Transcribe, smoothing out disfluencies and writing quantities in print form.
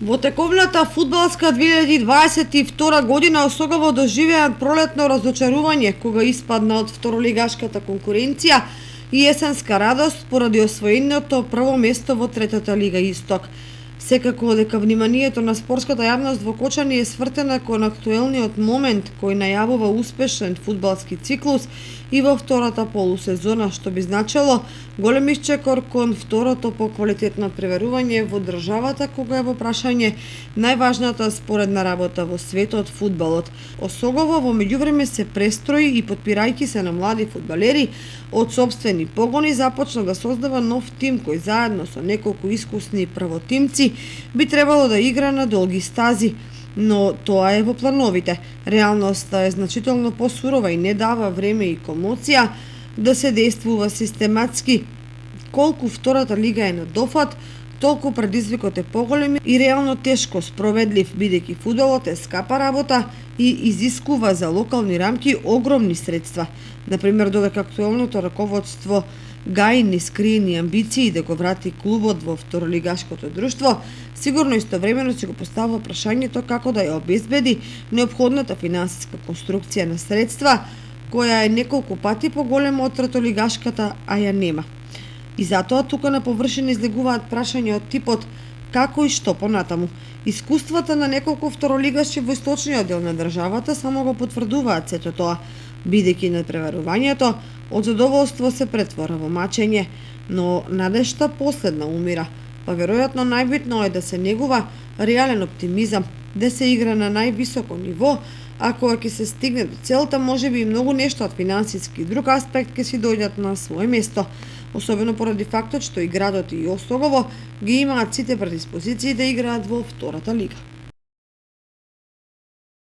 Во тековната фудбалска 2022 година Осогово доживеа пролетно разочарување кога испадна од второлигашката конкуренција и есенска радост поради освоеното прво место во третата лига Исток. Секако дека вниманието на спортската јавност во Кочани е свртена кон актуелниот момент кој најавува успешен фудбалски циклус и во втората полусезона, што би значело голем исчекор кон второто по квалитет на преверување во државата кога е во прашање најважната споредна работа во светот фудбалот. Осогово во меѓувреме се престрои и подпирајќи се на млади фудбалери од сопствени погони започна да создава нов тим кој заедно со неколку искусни правотимци би требало да игра на долги стази. Но тоа е во плановите. Реалноста е значително посурова и не дава време и комоција да се действува систематски. Колку втората лига е на дофат, толку предизвикот е поголем и реално тешко спроведлив, бидејќи фудбалот е скапа работа и изискува за локални рамки огромни средства. Например, додека актуелното раководство гаи нескриени амбиции да го врати клубот во второлигашкото друштво, сигурно истовремено се го поставува прашањето како да ја обезбеди неопходната финансиска конструкција на средства, која е неколку пати поголема од третолигашката, а ја нема. И затоа тука на површина излегуваат прашања од типот како и што понатаму. Искуствата на неколку второлигаши во источниот дел на државата само го потврдуваат сето тоа, бидејќи надпреварувањето од задоволство се претвора во мачење, но надежта последна умира, па веројатно најбитно е да се негува реален оптимизам, да се игра на највисоко ниво, а кога ќе се стигне до целта, можеби и многу нешто од финансиски и друг аспект ќе си дојдат на свое место, особено поради фактот што и градот и Осогово ги имаат сите предиспозиции да играат во втората лига.